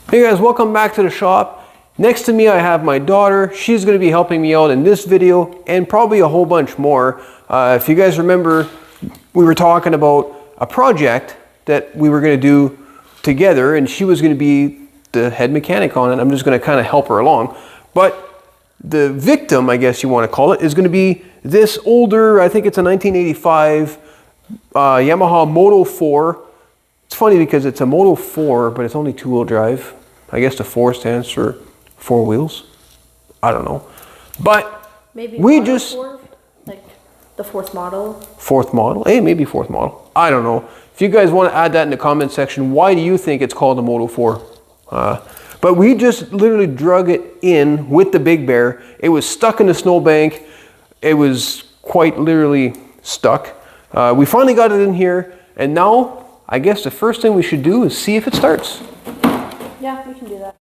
Hey guys, welcome back to the shop. Next to me I have my daughter. She's going to be helping me out in this video and probably a whole bunch more. If you guys remember, we were talking about a project that we were going to do together and she was going to be the head mechanic on it. I'm just going to kind of help her along. But the victim, I guess you want to call it, is going to be this older, I think it's a 1985 Yamaha Moto 4. It's funny because it's a Moto 4, but it's only two-wheel drive. I guess the 4 stands for 4 wheels. I don't know. But maybe we just... 4, like the 4th model. 4th model? Hey, maybe 4th model. I don't know. If you guys want to add that in the comment section, why do you think it's called a Moto 4? But we just literally drug it in with the Big Bear. It was stuck in the snowbank. It was quite literally stuck. We finally got it in here, and now I guess the first thing we should do is see if it starts. Yeah, we can do that.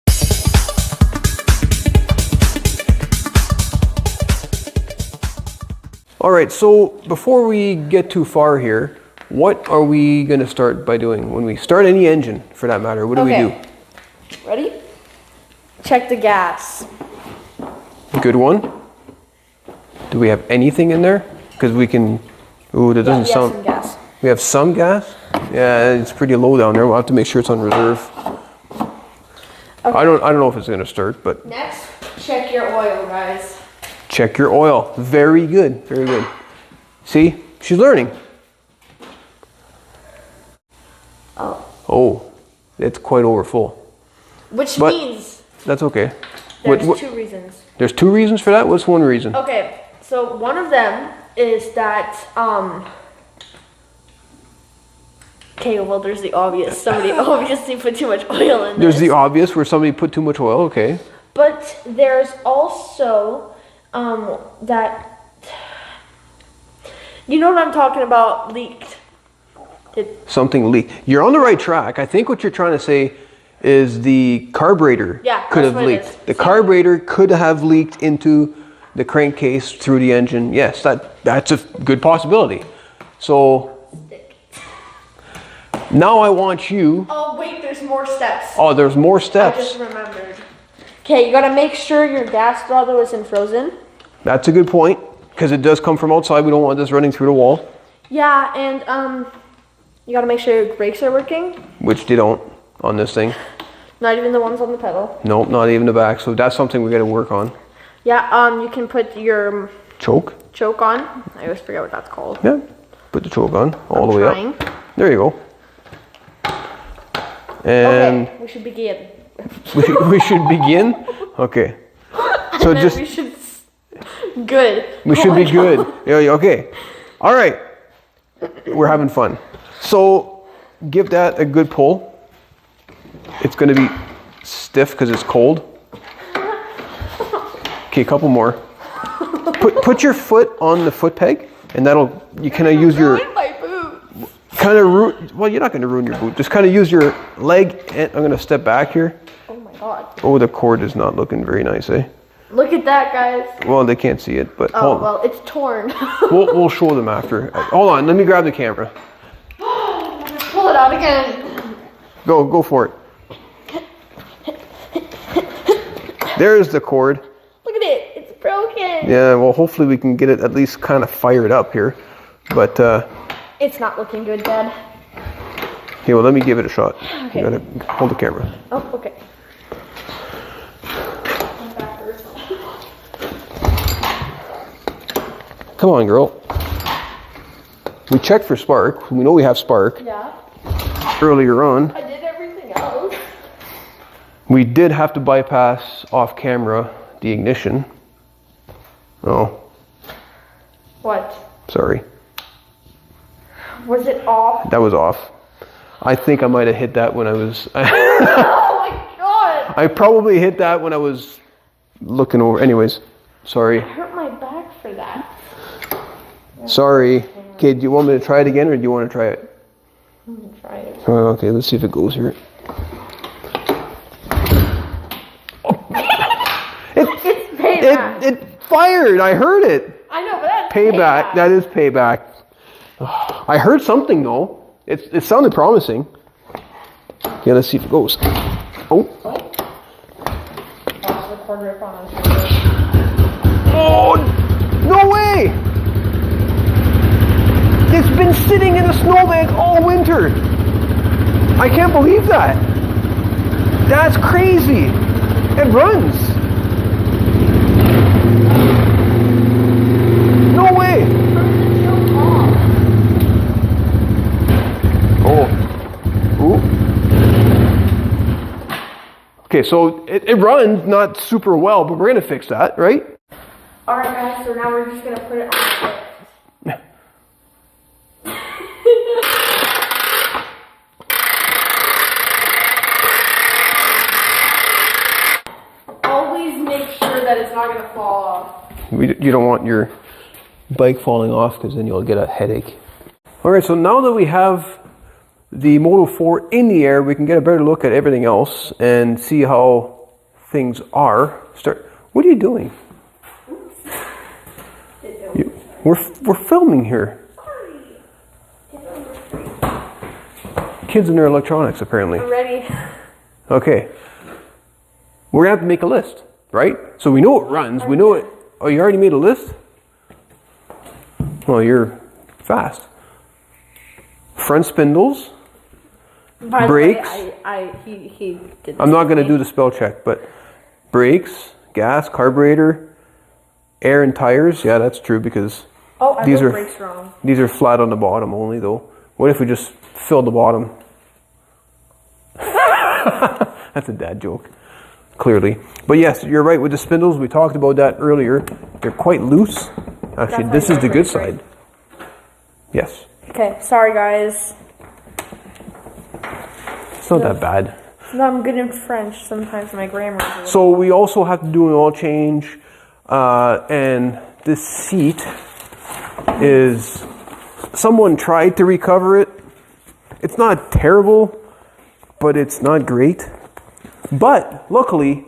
All right, so before we get too far here, what are we going to start by doing? When we start any engine, for that matter, what do we do? Ready? Check the gas. Good one. Do we have anything in there? Because we can... Ooh, that doesn't sound... some gas. We have some gas? Yeah, it's pretty low down there. We'll have to make sure it's on reserve. Okay. I don't know if it's going to start, but... Next, check your oil, guys. Check your oil. Very good. Very good. See? She's learning. Oh, it's quite over full. Which means... That's okay. There's 2 reasons. There's 2 reasons for that? What's one reason? Okay, so one of them is that, okay, well, there's the obvious. Somebody obviously put too much oil in There's the obvious where somebody put too much oil, okay. But there's also that, you know what I'm talking about, leaked. Something leaked. You're on the right track. I think what you're trying to say is the carburetor could have leaked. The carburetor could have leaked into the crankcase through the engine. Yes, that's a good possibility. So now I want you... Oh, wait, there's more steps. Oh, there's more steps. I just remembered. Okay, you got to make sure your gas throttle isn't frozen. That's a good point, because it does come from outside. We don't want this running through the wall. Yeah, and you got to make sure your brakes are working. Which they don't on this thing. Not even the ones on the pedal. Nope, not even the back. So that's something we got to work on. Yeah, you can put your... Choke on. I always forget what that's called. Yeah, put the choke on all the way up. There you go. And okay, we should begin. we should begin? Okay. So and just... we should... Good. We should be good. Yeah, okay. All right. We're having fun. So give that a good pull. It's going to be stiff because it's cold. Okay, a couple more. Put your foot on the foot peg, and that'll, you kind of use your... my boot. Well, you're not going to ruin your boot. Just kind of use your leg, and I'm going to step back here. Oh my God. Oh, the cord is not looking very nice, eh? Look at that, guys. Well, they can't see it, but oh, well, it's torn. we'll show them after. Hold on, let me grab the camera. Pull it out again. Go for it. There's the cord. Look at it. It's broken. Yeah, well, hopefully we can get it at least kind of fired up here. But, it's not looking good, Dad. Okay, well, let me give it a shot. Okay. You gotta hold the camera. Oh, okay. Come on, girl. We checked for spark. We know we have spark. Yeah. Earlier on. I did everything else. We did have to bypass off camera the ignition. Oh. What? Sorry. Was it off? That was off. I think I might have hit that when I was... Oh my God. I probably hit that when I was looking over. Anyways, sorry. I hurt my back for that. Sorry. Okay, do you want me to try it again, or do you want to try it? I'm going to try it. Oh, okay, let's see if it goes here. It's payback. It fired. I heard it. I know, but that's payback. That is payback. I heard something though. It sounded promising. Okay, let's see if it goes. Oh. Oh, no way! It's been sitting in a snowbank all winter. I can't believe that. That's crazy. It runs. No way. Oh. Ooh. Okay, so it runs not super well, but we're gonna fix that, right? Alright guys, so now we're just gonna put it on the Always make sure that it's not gonna fall off. You don't want your bike falling off because then you'll get a headache. Alright, so now that we have the Moto 4 in the air, we can get a better look at everything else and see how things are. What are you doing? We're filming here. Kids and their electronics, apparently. I'm ready. Okay. We're gonna have to make a list, right? So we know it runs. We know it. Oh, you already made a list? Well, you're fast. Front spindles. By brakes. The way, he did this. I'm not going to do the spell check, but brakes, gas, carburetor, air, and tires. Yeah, that's true because these are brakes wrong. These are flat on the bottom only, though. What if we just filled the bottom? That's a dad joke, clearly. But yes, you're right with the spindles. We talked about that earlier. They're quite loose. Actually, this is the good side. Yes. Okay, sorry guys. It's not that bad. No, I'm good in French. Sometimes my grammar is So we also have to do an oil change, and this seat is, someone tried to recover it. It's not terrible, but it's not great. But luckily,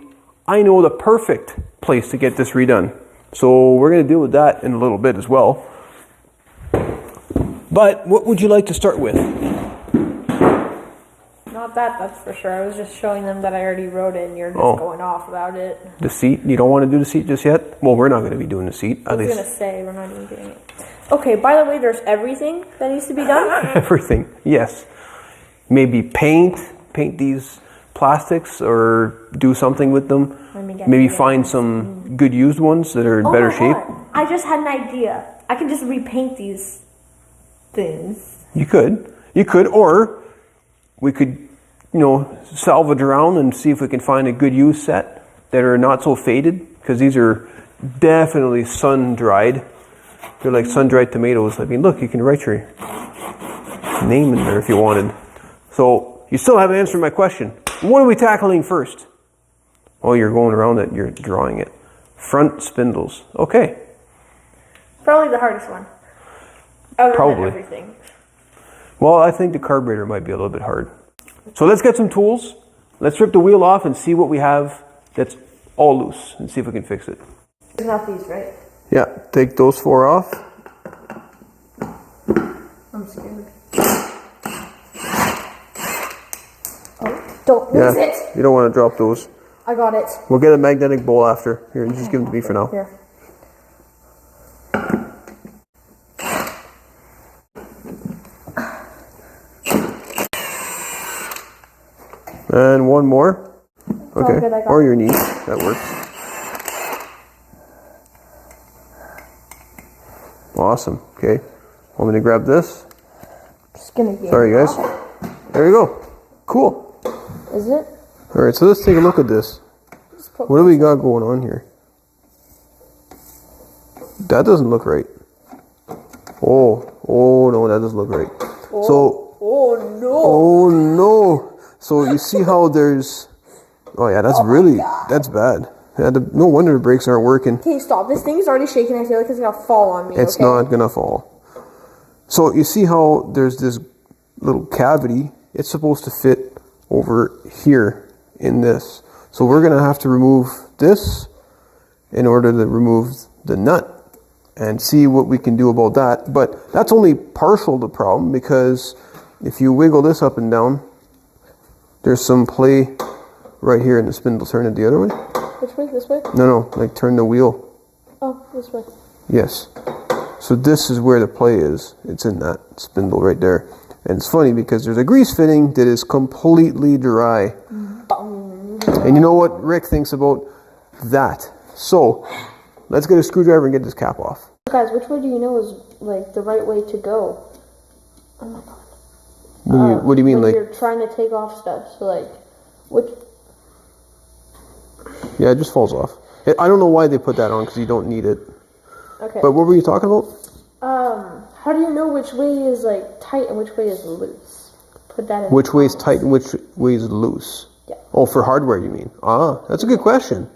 I know the perfect place to get this redone. So we're going to deal with that in a little bit as well. But what would you like to start with? Not that's for sure. I was just showing them that I already wrote it and you're just going off about it. The seat? You don't want to do the seat just yet? Well, we're not going to be doing the seat. I was going to say, we're not even doing it. Okay, by the way, there's everything that needs to be done? Everything, yes. Maybe paint these plastics or do something with them. Maybe find some good used ones that are in better shape. I just had an idea. I can just repaint these things. You could, or we could, salvage around and see if we can find a good used set that are not so faded, because these are definitely sun-dried. They're like sun-dried tomatoes. I mean, look, you can write your name in there if you wanted. So you still haven't answered my question. What are we tackling first? Oh, you're going around it. You're drawing it. Front spindles. Okay. Probably the hardest one. Probably. Everything. Well, I think the carburetor might be a little bit hard. So let's get some tools. Let's strip the wheel off and see what we have that's all loose and see if we can fix it. It's not these, right? Yeah, take those 4 off. I'm scared. Oh, don't lose it. You don't want to drop those. I got it. We'll get a magnetic bowl after. Here, just give them to me for now. Here. And one more. Okay, good, or your knee. That works. Awesome. Okay, want me to grab this? Just gonna get Sorry, guys. There you go. Cool. Is it? All right, so let's take a look at this. What do we got going on here? That doesn't look right. Oh no, that doesn't look right. Oh no. So you see how there's, oh yeah, that's bad. Yeah, no wonder the brakes aren't working. Okay, stop. This thing's already shaking. I feel like it's gonna fall on me. It's not gonna fall. So you see how there's this little cavity. It's supposed to fit over here in this. So we're gonna have to remove this in order to remove the nut and see what we can do about that. But that's only partial the problem, because if you wiggle this up and down, there's some play right here and the spindle turn it the other way. Which way? This way? No, like turn the wheel. Oh, this way. Yes. So this is where the play is. It's in that spindle right there. And it's funny because there's a grease fitting that is completely dry. And you know what Rick thinks about that? So, let's get a screwdriver and get this cap off. Guys, which way do you know is like the right way to go? Oh my god. What do you mean, like? You're trying to take off stuff, so like, which? Yeah, it just falls off. I don't know why they put that on because you don't need it. Okay. But what were you talking about? How do you know which way is like tight and which way is loose? Put that in. Which way is tight and which way is loose? Yeah. Oh, for hardware you mean? Ah, that's a good question.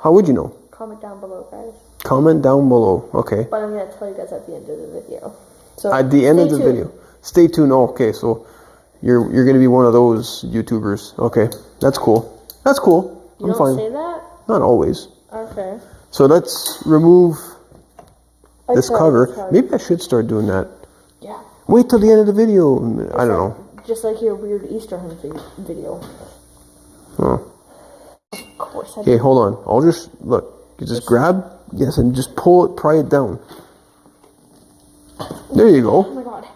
How would you know? Comment down below, guys. Comment down below. Okay. But I'm gonna tell you guys at the end of the video. So at the end of the stay tuned. video. Stay tuned. Oh, okay, so you're gonna be one of those YouTubers. Okay, that's cool. That's cool. You don't say that? Not always. Okay. So let's remove this cover. It's hard. Maybe I should start doing that. Yeah. Wait till the end of the video. I don't know. Just like your weird Easter hunt video. Oh. Of course I Okay, did. hold on. I'll just look. You just grab, yes, and just pull it, pry it down. There you Oh go. my god.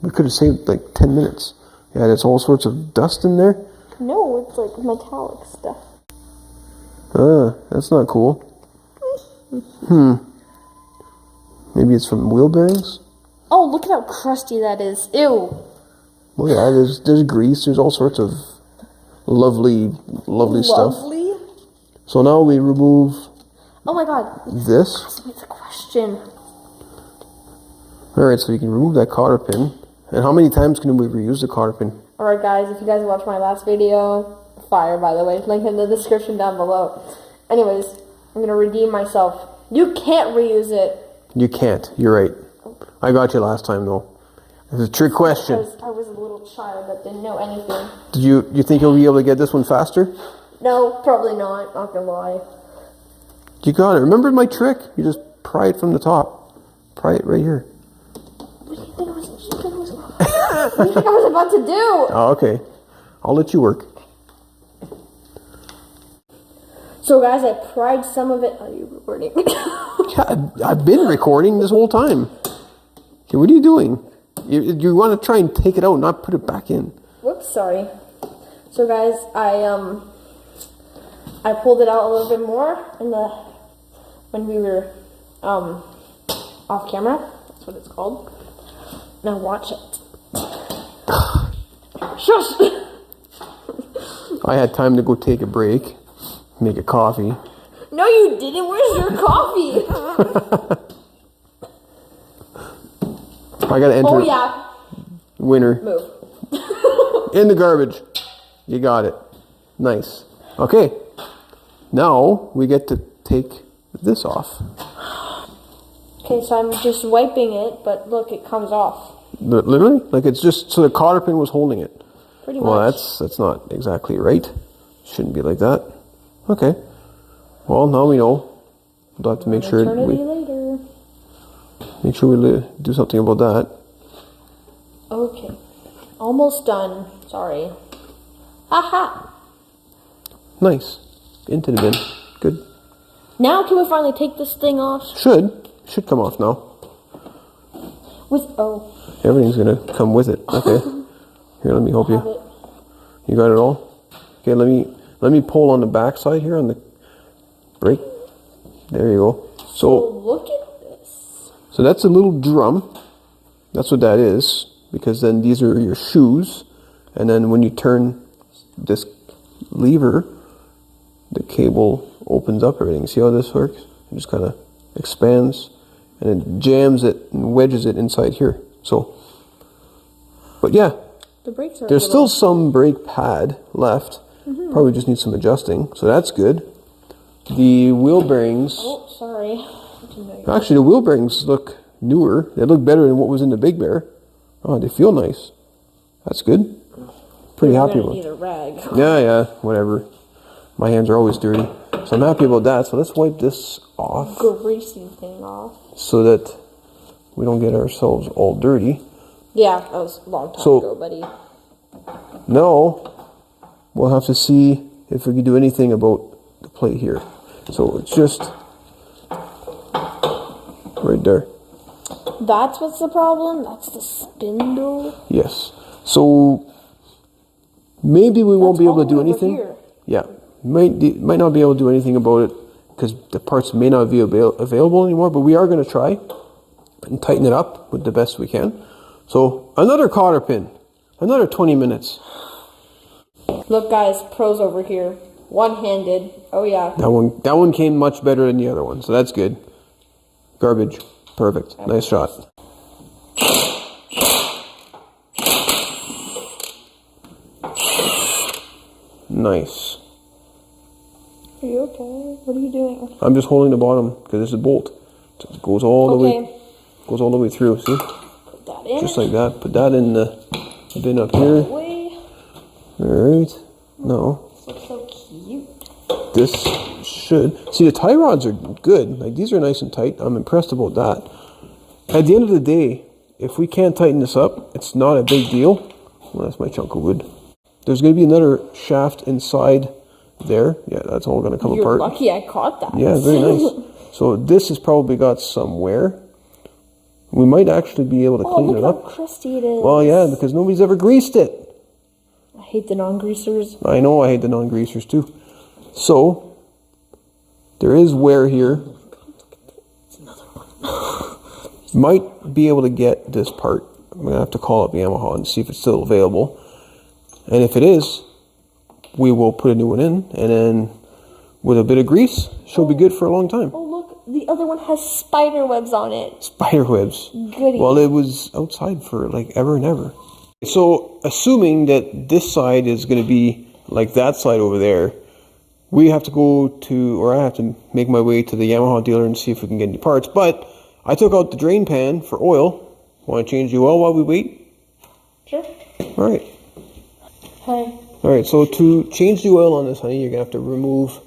We could have saved like 10 minutes. Yeah, there's all sorts of dust in there. No, it's like metallic stuff. That's not cool. Maybe it's from wheel bearings? Oh, look at how crusty that is. Ew. Well, yeah, there's grease. There's all sorts of lovely stuff. Lovely? So now we remove Oh my god. this. Ask me the question. Alright, so you can remove that cotter pin. And how many times can we reuse the cotter pin? Alright guys, if you guys watched my last video, fire by the way, link in the description down below. Anyways, I'm gonna redeem myself. You can't reuse it. You can't. You're right. I got you last time though. It's a trick question. Because I was a little child that didn't know anything. Did you think you'll be able to get this one faster? No, probably not gonna lie. You got it. Remember my trick? You just pry it from the top. Pry it right here. What do you think I was about to do? Oh, okay. I'll let you work. So guys, I pried some of it. Are you recording? Yeah, I've been recording this whole time. Okay, what are you doing? You want to try and take it out, not put it back in. Whoops, sorry. So guys, I pulled it out a little bit more when we were off camera. That's what it's called. Now watch it. Shush! I had time to go take a break, make a coffee. No, you didn't. Where's your coffee? I gotta enter. Oh yeah. Winner. Move. In the garbage. You got it. Nice. Okay. Now we get to take this off. Okay, so I'm just wiping it, but look, it comes off. Literally? Like it's just, so the cotter pin was holding it. Pretty Well, much. that's not exactly right. Shouldn't be like that. Okay. Well, now we know. We'll have to make sure Eternity we later. do something about that. Okay. Almost done. Sorry. Haha. Nice. Into the bin. Good. Now can we finally take this thing off? Should come off now. Everything's gonna come with it. Okay. Here, let me help you. You got it all? Okay, let me pull on the back side here on the brake. There you go. So look at this. So that's a little drum. That's what that is. Because then these are your shoes. And then when you turn this lever, the cable opens up everything. See how this works? It just kind of expands and it jams it and wedges it inside here. So, but yeah, The brakes are there's still some brake pad left. Probably just needs some adjusting. So that's good. The wheel bearings. Oh, sorry. Actually, the wheel bearings look newer. They look better than what was in the Big Bear. Oh, they feel nice. That's good. Pretty happy with Need a rag. Yeah, whatever. My hands are always dirty. So I'm happy about that. So let's wipe this off Greasy thing off. so that we don't get ourselves all dirty. Yeah, that was a long time So- ago, buddy. Now, we'll have to see if we can do anything about the plate here. So it's just right there. That's what's the problem? That's the spindle? Yes. So maybe we won't be able to do anything. Here. Yeah. Might not be able to do anything about it because the parts may not be available anymore, but we are going to try and tighten it up with the best we can. So another cotter pin. Another 20 minutes. Look guys, pros over here. One-handed. Oh yeah. That one came much better than the other one, so that's good. Garbage. Perfect. Nice shot. Nice. Are you okay? What are you doing? I'm just holding the bottom because it's a bolt. So it goes all the way through. See? Put that in. Just like that. Put that in the bin up here. Alright. No. This looks so cute. This should... See, the tie rods are good. Like, these are nice and tight. I'm impressed about that. At the end of the day, if we can't tighten this up, it's not a big deal. Well, that's my chunk of wood. There's going to be another shaft inside there. Yeah, that's all going to come apart. You're lucky I caught that. Yeah, very nice. So this has probably got some wear. We might actually be able to clean it up. Look how crusty it is. Well, yeah, because nobody's ever greased it. I hate the non-greasers. I know, I hate the non-greasers too. So, there is wear here. It's another one. Might be able to get this part. I'm going to have to call up Yamaha and see if it's still available. And if it is, we will put a new one in. And then, with a bit of grease, she'll be good for a long time. Oh, look. The other one has spider webs on it. Spider webs. Goody. Well, it was outside for like ever and ever. So, assuming that this side is going to be like that side over there, we have to go to, or I have to make my way to the Yamaha dealer and see if we can get any parts. But I took out the drain pan for oil. Want to change the oil while we wait? Sure. All right. Hey. All right, so to change the oil on this, honey, you're going to have to remove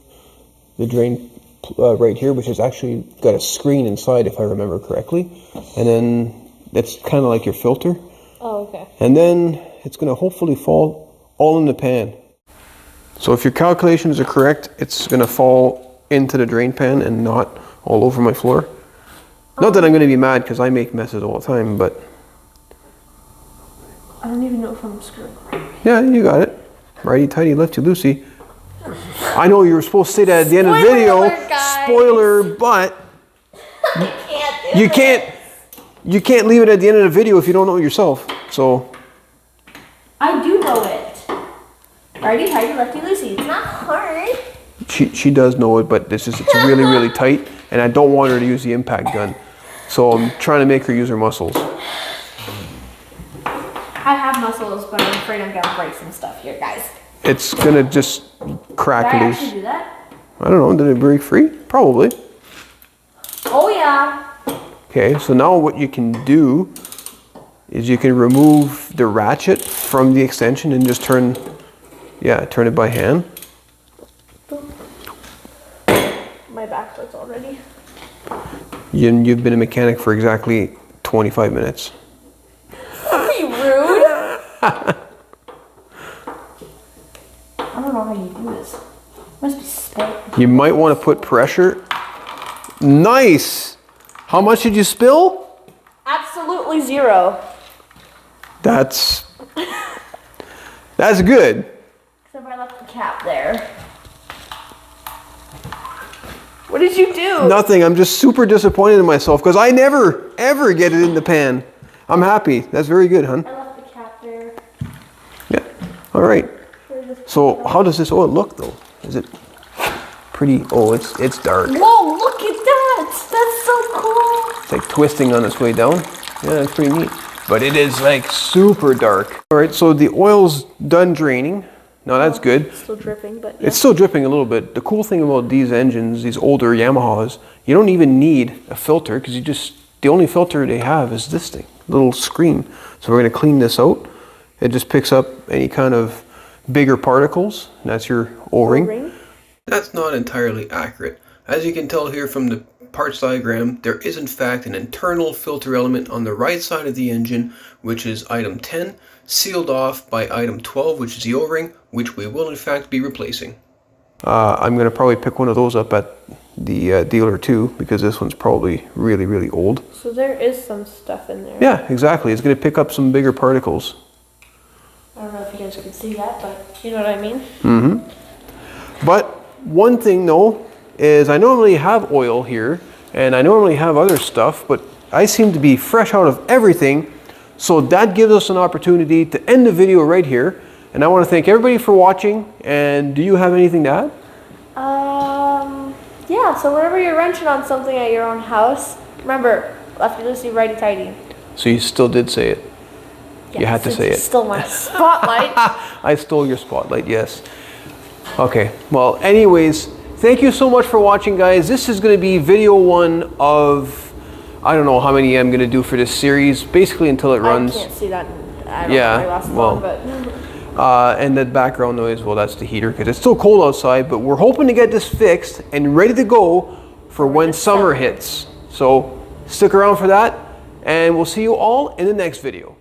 the drain right here, which has actually got a screen inside, if I remember correctly. And then that's kind of like your filter. Oh, okay. And then it's going to hopefully fall all in the pan. So if your calculations are correct, it's going to fall into the drain pan and not all over my floor. Not that I'm going to be mad because I make messes all the time, but... I don't even know if I'm screwing right. Yeah, you got it. Righty tighty, lefty loosey. I know you were supposed to say that at the end of the video. Alert, guys. Spoiler, but you can't leave it at the end of the video if you don't know it yourself. So I do know it. Righty tighty, lefty loosey. It's not hard. she does know it, but it's really, really tight, and I don't want her to use the impact gun. So I'm trying to make her use her muscles. I have muscles, but I'm afraid I'm gonna break some stuff here, guys. It's gonna just crack Did I loose. actually do that? I don't know, did it break free? Probably. Oh yeah. Okay, so now what you can do is you can remove the ratchet from the extension and just turn it by hand. My back hurts already. You've been a mechanic for exactly 25 minutes. Be rude. I don't know how you do this. Must be spit. You might want to put pressure. Nice! How much did you spill? Absolutely zero. That's good. Except I left the cap there. What did you do? Nothing. I'm just super disappointed in myself because I never, ever get it in the pan. I'm happy. That's very good, hon. I left the cap there. Yeah. All right. So how does this oil look, though? Is it pretty? Oh, it's dark. Whoa, look at that. That's so cool. It's like twisting on its way down. Yeah, that's pretty neat. But it is like super dark. All right, so the oil's done draining. Now that's good. It's still dripping, but yeah. It's still dripping a little bit. The cool thing about these engines, these older Yamahas, you don't even need a filter because the only filter they have is this thing, little screen. So we're going to clean this out. It just picks up any kind of bigger particles. That's your O-ring. That's not entirely accurate. As you can tell here from the parts diagram, there is in fact an internal filter element on the right side of the engine, which is item 10, sealed off by item 12, which is the O-ring, which we will in fact be replacing. I'm going to probably pick one of those up at the dealer too, because this one's probably really, really old. So there is some stuff in there. Yeah, exactly. It's going to pick up some bigger particles. I don't know if you guys can see that, but you know what I mean? Mm-hmm. But one thing though, is I normally have oil here, and I normally have other stuff, but I seem to be fresh out of everything. So that gives us an opportunity to end the video right here. And I want to thank everybody for watching. And do you have anything to add? Yeah, so whenever you're wrenching on something at your own house, remember, lefty-loosey, righty-tighty. So you still did say it. Yes, you had to say it. Stole my spotlight. I stole your spotlight, yes. Okay, well, anyways, thank you so much for watching, guys. This is going to be video 1 of, I don't know how many I'm going to do for this series, basically until it runs. I can't see that. I don't know my last one, but... and that background noise, well, that's the heater because it's still cold outside, but we're hoping to get this fixed and ready to go for when summer hits. So stick around for that, and we'll see you all in the next video.